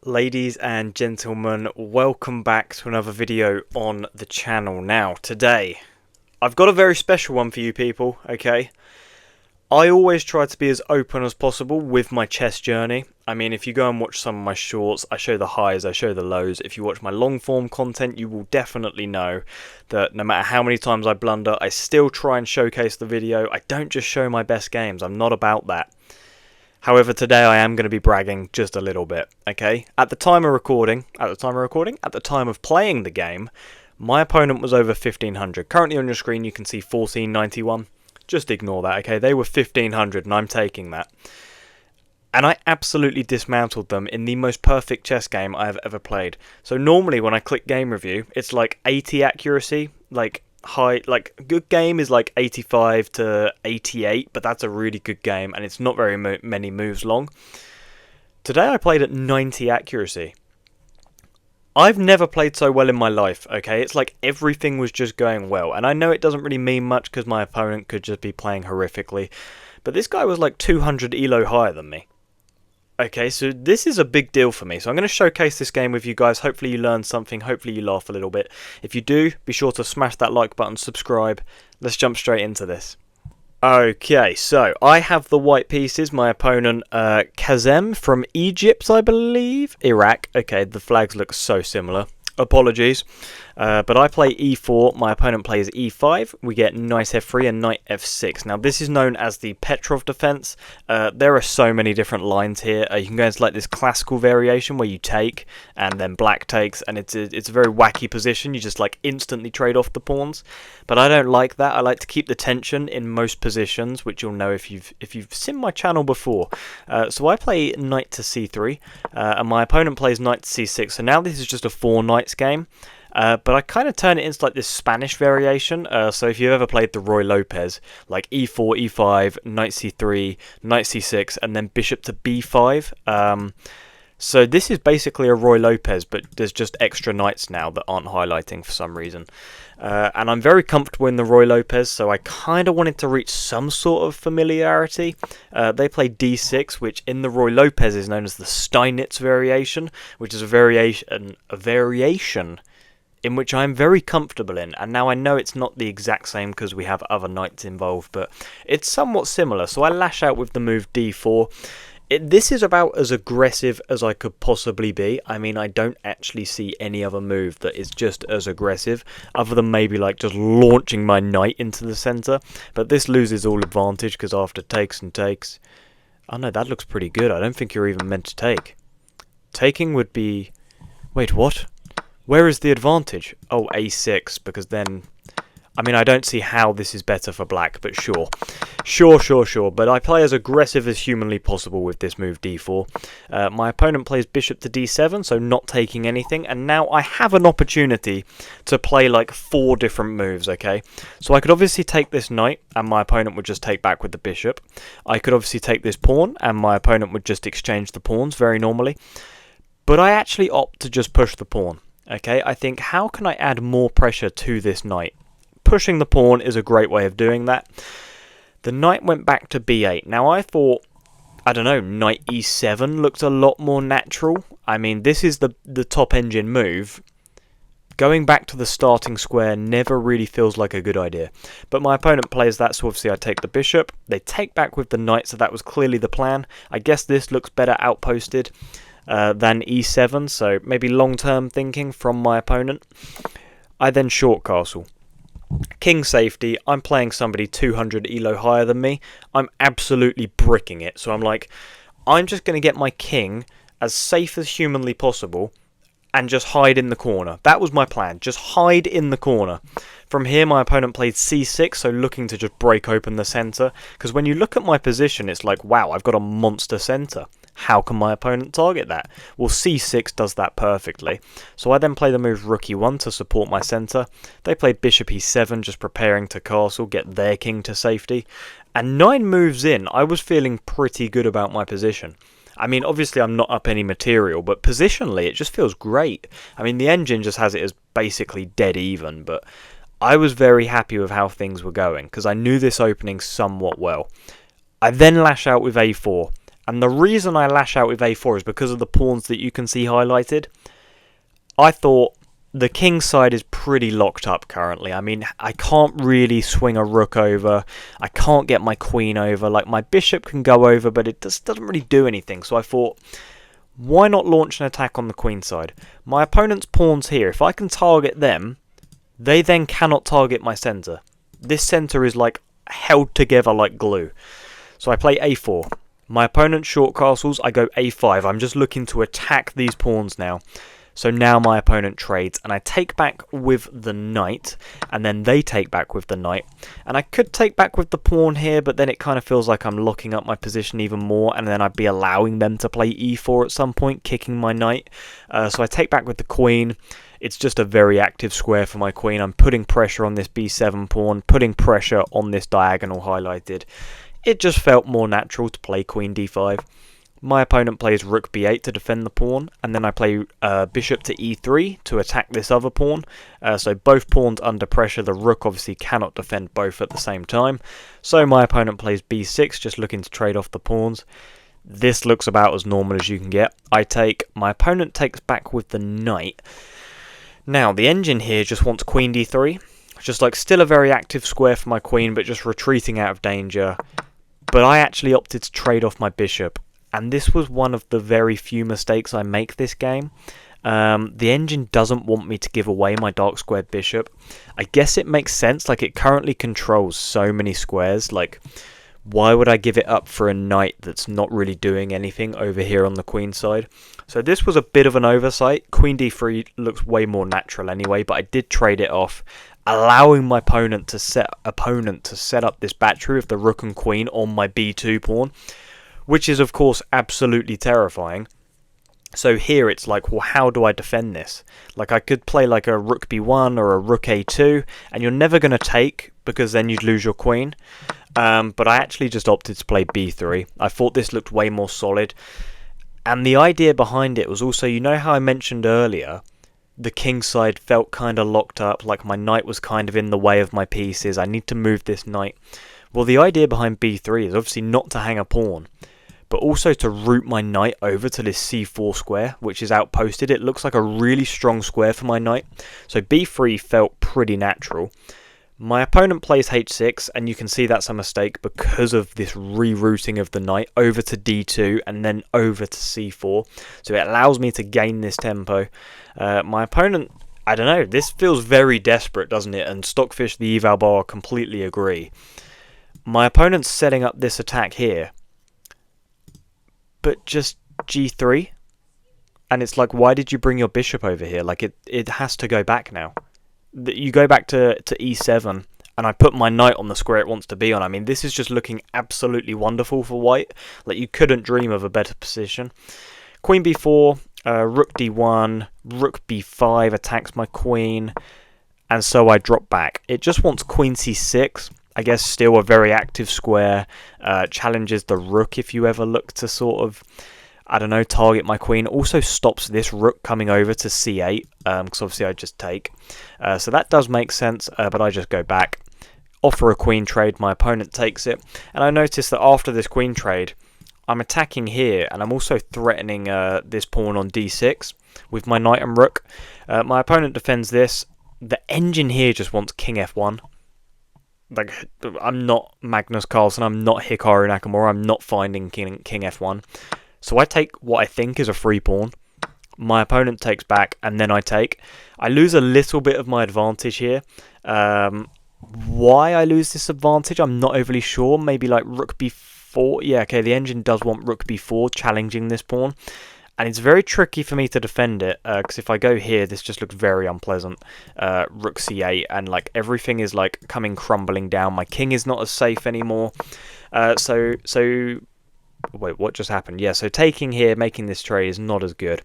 Ladies and gentlemen, welcome back to another video on the channel. Now, today, I've got a very special one for you people, okay? I always try to be as open as possible with my chess journey. I mean, if you go and watch some of my shorts, I show the highs, I show the lows. If you watch my long form content, you will definitely know that no matter how many times I blunder, I still try and showcase the video. I don't just show my best games, I'm not about that. However, today I am going to be bragging just a little bit, okay? At the time of playing the game, my opponent was over 1500. Currently on your screen you can see 1491. Just ignore that, okay? They were 1500 and I'm taking that. And I absolutely dismantled them in the most perfect chess game I have ever played. So normally when I click game review, it's like 80 accuracy, good game is like 85 to 88, but that's a really good game and it's not very many moves long. Today I played at 90 accuracy. I've never played so well in my life, okay? It's like everything was just going well, and I know it doesn't really mean much because my opponent could just be playing horrifically, but this guy was like 200 elo higher than me. Okay, so this is a big deal for me. So I'm going to showcase this game with you guys. Hopefully you learn something. Hopefully you laugh a little bit. If you do, be sure to smash that like button, subscribe. Let's jump straight into this. Okay, so I have the white pieces. My opponent, Kazem from Egypt, I believe. Iraq. Okay, the flags look so similar. Apologies. But I play e4, my opponent plays e5, we get knight f3 and knight f6. Now this is known as the Petrov defense. There are so many different lines here. You can go into like this classical variation where you take and then black takes, and it's a very wacky position. You just like instantly trade off the pawns. But I don't like that. I like to keep the tension in most positions, which you'll know if you've seen my channel before. So I play knight to c3, and my opponent plays knight to c6. So now this is just a 4 knights game. But I kind of turn it into like this Spanish variation. So if you've ever played the Ruy Lopez, like e4, e5, knight c3, knight c6, and then bishop to b5. So this is basically a Ruy Lopez, but there's just extra knights now that aren't highlighting for some reason. And I'm very comfortable in the Ruy Lopez, so I kind of wanted to reach some sort of familiarity. They play d6, which in the Ruy Lopez is known as the Steinitz variation, which is a variation in which I'm very comfortable in, and now I know it's not the exact same because we have other knights involved, but it's somewhat similar. So I lash out with the move d4. This is about as aggressive as I could possibly be. I mean, I don't actually see any other move that is just as aggressive, other than maybe like just launching my knight into the centre, but this loses all advantage because after takes and takes... Oh no, that looks pretty good. I don't think you're even meant to take. Taking would be... Wait, what? Where is the advantage? Oh, a6, because then... I mean, I don't see how this is better for black, but sure. Sure. But I play as aggressive as humanly possible with this move d4. My opponent plays bishop to d7, so not taking anything. And now I have an opportunity to play like 4 different moves, okay? So I could obviously take this knight, and my opponent would just take back with the bishop. I could obviously take this pawn, and my opponent would just exchange the pawns very normally. But I actually opt to just push the pawn. Okay, I think, how can I add more pressure to this knight? Pushing the pawn is a great way of doing that. The knight went back to b8. Now I thought, I don't know, knight e7 looked a lot more natural. I mean, this is the top engine move. Going back to the starting square never really feels like a good idea. But my opponent plays that, so obviously I take the bishop. They take back with the knight, so that was clearly the plan. I guess this looks better outposted than e7, so maybe long-term thinking from my opponent. I then short castle. King safety, I'm playing somebody 200 elo higher than me. I'm absolutely bricking it, so I'm like, I'm just going to get my king as safe as humanly possible and just hide in the corner. That was my plan, just hide in the corner. From here my opponent played c6, so looking to just break open the centre, because when you look at my position it's like, wow, I've got a monster centre. How can my opponent target that? Well, c6 does that perfectly. So I then play the move rook e1 to support my centre. They played bishop e7, just preparing to castle, get their king to safety. And 9 moves in, I was feeling pretty good about my position. I mean, obviously I'm not up any material, but positionally it just feels great. I mean, the engine just has it as basically dead even, but I was very happy with how things were going, because I knew this opening somewhat well. I then lash out with a4. And the reason I lash out with a4 is because of the pawns that you can see highlighted. I thought the king side is pretty locked up currently. I mean, I can't really swing a rook over. I can't get my queen over. Like, my bishop can go over, but it just doesn't really do anything. So I thought, why not launch an attack on the queen side? My opponent's pawns here, if I can target them, they then cannot target my centre. This centre is like held together like glue. So I play a4. My opponent's short castles, I go a5. I'm just looking to attack these pawns now. So now my opponent trades, and I take back with the knight, and then they take back with the knight. And I could take back with the pawn here, but then it kind of feels like I'm locking up my position even more, and then I'd be allowing them to play e4 at some point, kicking my knight. So I take back with the queen. It's just a very active square for my queen. I'm putting pressure on this b7 pawn, putting pressure on this diagonal highlighted. It just felt more natural to play queen d5. My opponent plays rook b8 to defend the pawn, and then I play bishop to e3 to attack this other pawn. So both pawns under pressure. The rook obviously cannot defend both at the same time. So my opponent plays b6, just looking to trade off the pawns. This looks about as normal as you can get. I take, my opponent takes back with the knight. Now, the engine here just wants queen d3. Just like still a very active square for my queen, but just retreating out of danger. But I actually opted to trade off my bishop. And this was one of the very few mistakes I make this game. The engine doesn't want me to give away my dark squared bishop. I guess it makes sense, like it currently controls so many squares. Like, why would I give it up for a knight that's not really doing anything over here on the queen side? So this was a bit of an oversight. Queen d3 looks way more natural anyway, but I did trade it off, allowing my opponent to set up this battery of the rook and queen on my b2 pawn, which is of course absolutely terrifying. So here it's like, well, how do I defend this? Like, I could play like a rook b1 or a rook a2, and you're never going to take, because then you'd lose your queen. But I actually just opted to play b3. I thought this looked way more solid. And the idea behind it was also, you know how I mentioned earlier, the king side felt kind of locked up, like my knight was kind of in the way of my pieces. I need to move this knight. Well, the idea behind b3 is obviously not to hang a pawn, but also to route my knight over to this c4 square, which is outposted. It looks like a really strong square for my knight. So b3 felt pretty natural. My opponent plays h6, and you can see that's a mistake because of this rerouting of the knight over to d2 and then over to c4. So it allows me to gain this tempo. My opponent, I don't know, this feels very desperate, doesn't it? And Stockfish, the eval bar, completely agree. My opponent's setting up this attack here, but just g3, and it's like, why did you bring your bishop over here? Like, it has to go back now. You go back to e7, and I put my knight on the square it wants to be on. I mean, this is just looking absolutely wonderful for white. Like, you couldn't dream of a better position. Queen b4, rook d1, rook b5 attacks my queen, and so I drop back. It just wants queen c6. I guess still a very active square, challenges the rook if you ever look to sort of, I don't know, target my queen. Also stops this rook coming over to c8, because obviously I just take. So that does make sense, but I just go back. Offer a queen trade, my opponent takes it. And I notice that after this queen trade, I'm attacking here, and I'm also threatening this pawn on d6 with my knight and rook. My opponent defends this. The engine here just wants king f1. Like, I'm not Magnus Carlsen, I'm not Hikaru Nakamura, I'm not finding king f1. So I take what I think is a free pawn. My opponent takes back, and then I take. I lose a little bit of my advantage here. Why I lose this advantage, I'm not overly sure. Maybe like rook b4. Yeah, okay, the engine does want rook b4, challenging this pawn. And it's very tricky for me to defend it, because if I go here, this just looks very unpleasant. Rook c8, and like everything is like coming crumbling down. My king is not as safe anymore. So wait, what just happened? Yeah, so taking here, making this trade is not as good.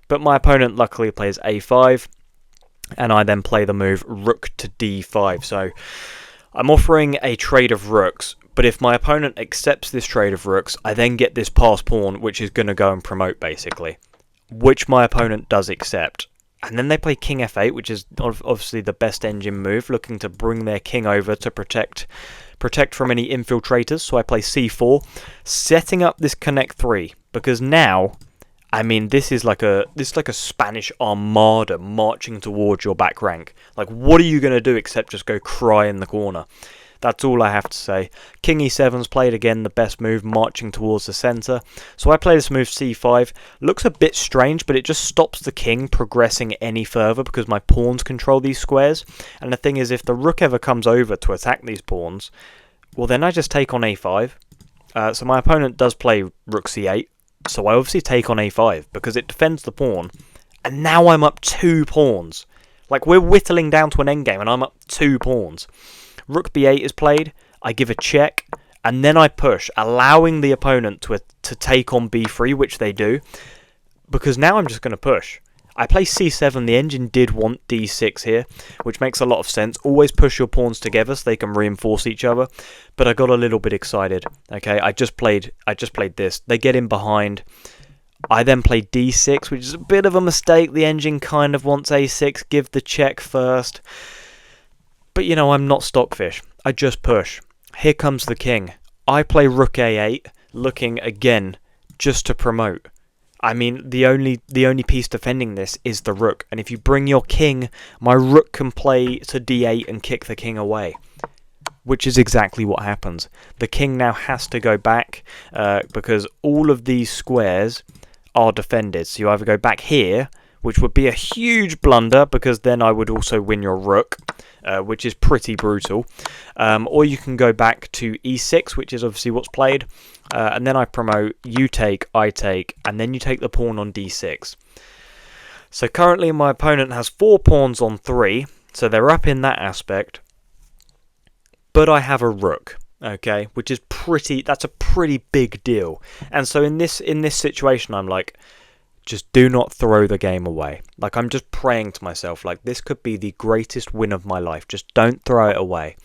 But my opponent luckily plays a5, and I then play the move rook to d5. So I'm offering a trade of rooks. But if my opponent accepts this trade of rooks, I then get this pass pawn, which is going to go and promote, basically. Which my opponent does accept. And then they play king f8, which is obviously the best engine move, looking to bring their king over to protect from any infiltrators. So I play c4, setting up this connect 3, because now, I mean, this is like a Spanish armada marching towards your back rank. Like, what are you going to do except just go cry in the corner? That's all I have to say. King e7's played again, the best move, marching towards the centre. So I play this move c5. Looks a bit strange, but it just stops the king progressing any further because my pawns control these squares. And the thing is, if the rook ever comes over to attack these pawns, well, then I just take on a5. So my opponent does play rook c8. So I obviously take on a5 because it defends the pawn. And now I'm up 2 pawns. Like, we're whittling down to an endgame and I'm up 2 pawns. Rook b8 is played, I give a check, and then I push, allowing the opponent to take on b3, which they do, because now I'm just going to push. I play c7, the engine did want d6 here, which makes a lot of sense. Always push your pawns together so they can reinforce each other, but I got a little bit excited. Okay, I just played this. They get in behind. I then play d6, which is a bit of a mistake. The engine kind of wants a6, give the check first. But, you know, I'm not stockfish. I just push. Here comes the king. I play rook a8, looking, again, just to promote. I mean, the only piece defending this is the rook. And if you bring your king, my rook can play to d8 and kick the king away. Which is exactly what happens. The king now has to go back because all of these squares are defended. So you either go back here, which would be a huge blunder because then I would also win your rook. Which is pretty brutal. Or you can go back to e6, which is obviously what's played, and then I promote, you take, I take, and then you take the pawn on d6. So currently my opponent has 4 pawns on 3, so they're up in that aspect, but I have a rook, okay, which is that's a pretty big deal. And so in this situation, I'm like, just do not throw the game away. Like, I'm just praying to myself, like, this could be the greatest win of my life. Just don't throw it away.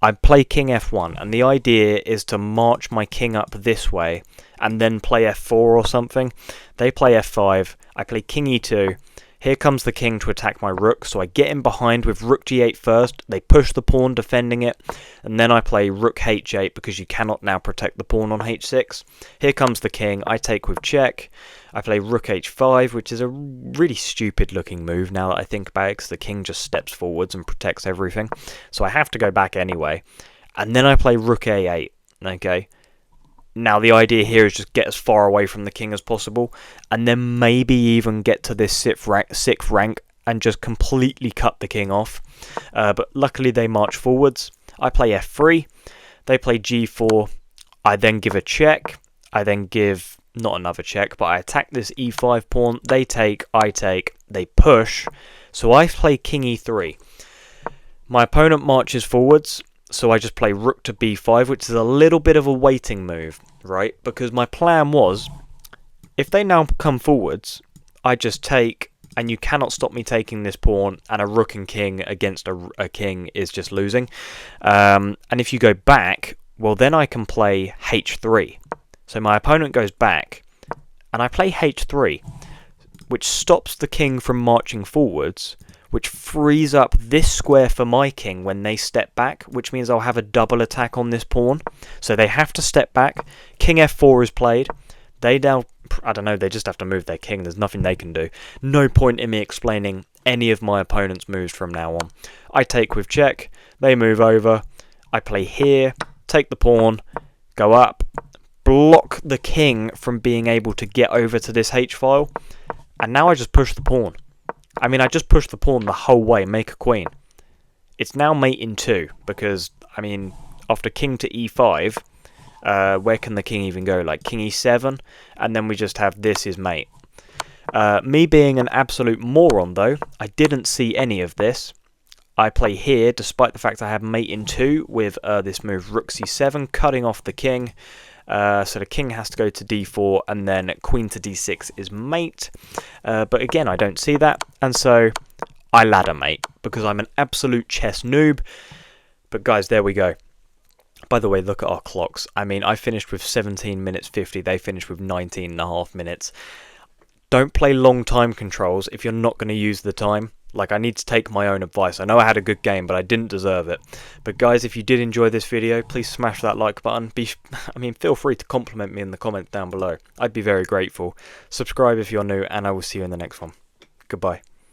I play king f1, and the idea is to march my king up this way, and then play f4 or something. They play f5, I play king e2. Here comes the king to attack my rook, so I get in behind with rook g8 first. They push the pawn, defending it, and then I play rook h8 because you cannot now protect the pawn on h6. Here comes the king, I take with check. I play rook h5, which is a really stupid looking move now that I think about it, because the king just steps forwards and protects everything. So I have to go back anyway. And then I play rook a8, okay? Now the idea here is just get as far away from the king as possible, and then maybe even get to this sixth rank and just completely cut the king off. But luckily they march forwards. I play f3, they play g4, I then give a check, I then give, not another check, but I attack this e5 pawn, they take, I take, they push, so I play king e3. My opponent marches forwards, so I just play rook to b5, which is a little bit of a waiting move, right? Because my plan was, if they now come forwards, I just take, and you cannot stop me taking this pawn, and a rook and king against a king is just losing. And if you go back, well, then I can play h3. So my opponent goes back, and I play h3, which stops the king from marching forwards, which frees up this square for my king when they step back, which means I'll have a double attack on this pawn. So they have to step back. King f4 is played. They now, I don't know, they just have to move their king. There's nothing they can do. No point in me explaining any of my opponent's moves from now on. I take with check. They move over. I play here, take the pawn, go up, block the king from being able to get over to this h-file, and now I just push the pawn. I mean, I just push the pawn the whole way, make a queen. It's now mate in 2, because, I mean, after king to e5, where can the king even go? Like king e7, and then we just have this is mate. Me being an absolute moron, though, I didn't see any of this. I play here, despite the fact I have mate in 2, with this move rook c7, cutting off the king. So the king has to go to d4, and then queen to d6 is mate. But again, I don't see that, and so I ladder mate, because I'm an absolute chess noob. But guys, there we go. By the way, look at our clocks. I mean, I finished with 17 minutes 50, they finished with 19.5 minutes. Don't play long time controls if you're not going to use the time. Like, I need to take my own advice. I know I had a good game, but I didn't deserve it. But guys, if you did enjoy this video, please smash that like button. Feel free to compliment me in the comments down below. I'd be very grateful. Subscribe if you're new, and I will see you in the next one. Goodbye.